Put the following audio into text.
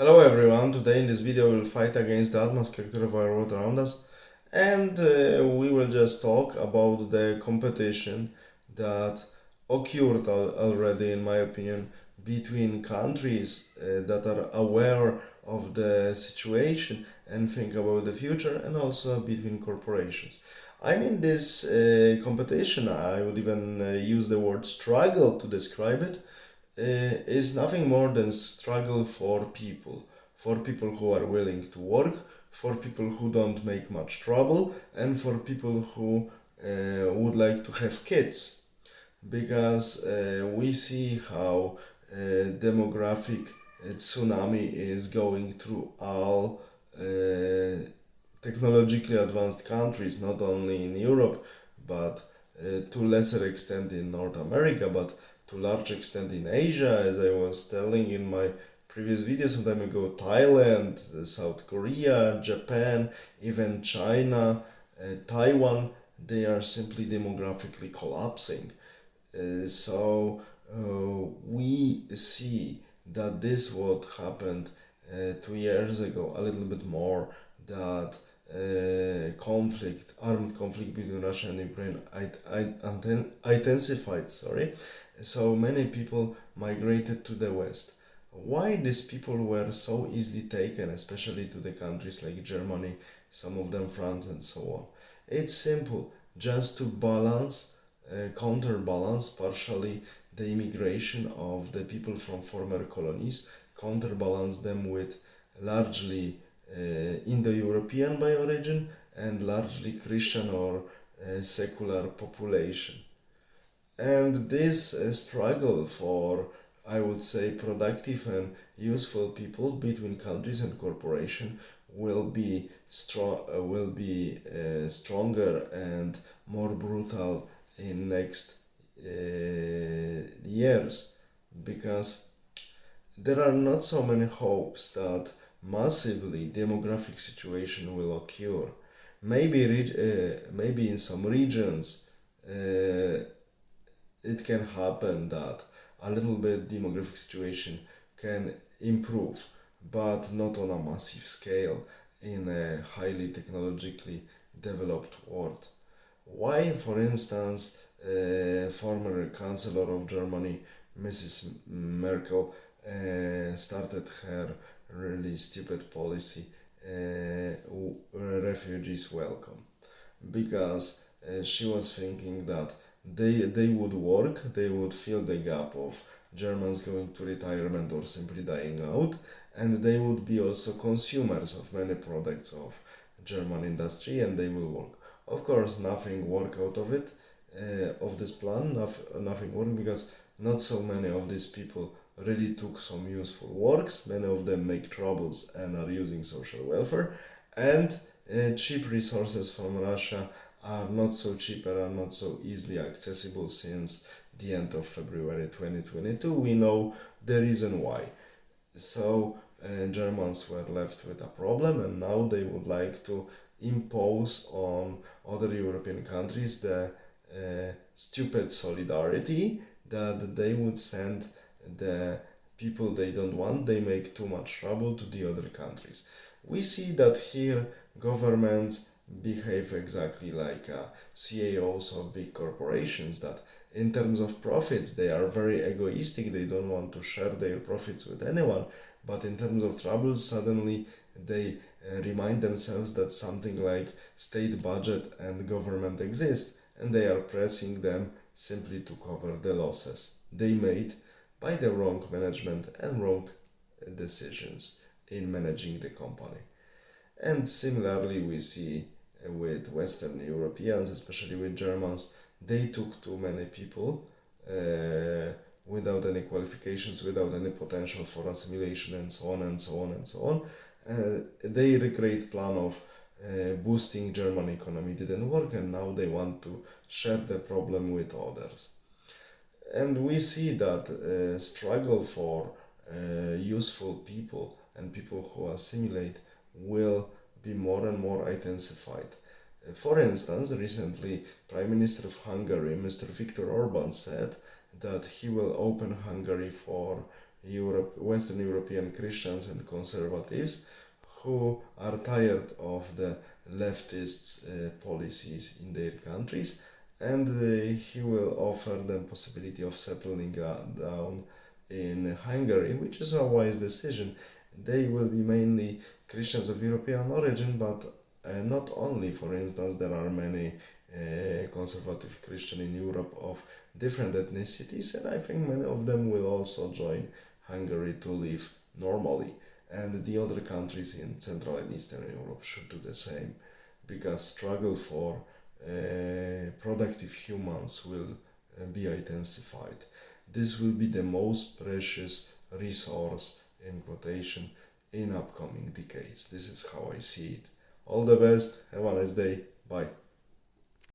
Hello everyone, today in this video we'll fight against the atmosphere of our world around us, and we will just talk about the competition that occurred already, in my opinion, between countries that are aware of the situation and think about the future, and also between corporations. I mean, this competition, I would even use the word struggle to describe it, is nothing more than struggle for people who are willing to work, for people who don't make much trouble, and for people who would like to have kids. Because we see how demographic tsunami is going through all technologically advanced countries, not only in Europe, but to lesser extent in North America, but to large extent in Asia, as I was telling in my previous video some time ago. Thailand, South Korea, Japan, even China, Taiwan, they are simply demographically collapsing. We see that this what happened 2 years ago, a little bit more, that armed conflict between Russia and Ukraine intensified. Sorry, so many people migrated to the West. Why these people were so easily taken, especially to the countries like Germany, some of them France, and so on? It's simple, just to counterbalance partially the immigration of the people from former colonies, counterbalance them with largely Indo-European by origin and largely Christian or secular population. And this struggle for, I would say, productive and useful people between countries and corporation will be stronger and more brutal in next years, because there are not so many hopes that massively demographic situation will occur. Maybe in some regions it can happen that a little bit demographic situation can improve, but not on a massive scale in a highly technologically developed world. Why, for instance, former Chancellor of Germany, Mrs. Merkel, started her really stupid policy, refugees welcome, because she was thinking that they would work, they would fill the gap of Germans going to retirement or simply dying out, and they would be also consumers of many products of German industry, and they will work. Of course, nothing work out of it, of this plan, nothing worked, because not so many of these people really took some useful works. Many of them make troubles and are using social welfare, and cheap resources from Russia are not so cheap and are not so easily accessible since the end of February 2022. We know the reason why. So Germans were left with a problem, and now they would like to impose on other European countries the stupid solidarity that they would send the people they don't want, they make too much trouble, to the other countries. We see that here governments behave exactly like CEOs of big corporations, that in terms of profits they are very egoistic, they don't want to share their profits with anyone, but in terms of troubles suddenly they remind themselves that something like state budget and government exist, and they are pressing them simply to cover the losses they made by the wrong management and wrong decisions in managing the company. And similarly, we see with Western Europeans, especially with Germans, they took too many people without any qualifications, without any potential for assimilation, and so on and so on and so on. Their great plan of boosting German economy didn't work, and now they want to share the problem with others. And we see that struggle for useful people and people who assimilate will be more and more intensified. For instance, recently, Prime Minister of Hungary, Mr. Viktor Orban, said that he will open Hungary for Western European Christians and conservatives who are tired of the leftists' policies in their countries, and he will offer them possibility of settling down in Hungary, which is a wise decision. They will be mainly Christians of European origin, but not only. For instance, there are many conservative Christians in Europe of different ethnicities, and I think many of them will also join Hungary to live normally. And the other countries in Central and Eastern Europe should do the same, because struggle for productive humans will be intensified. This will be the most precious resource, in quotation, in upcoming decades. This is how I see it. All the best. Have a nice day. Bye.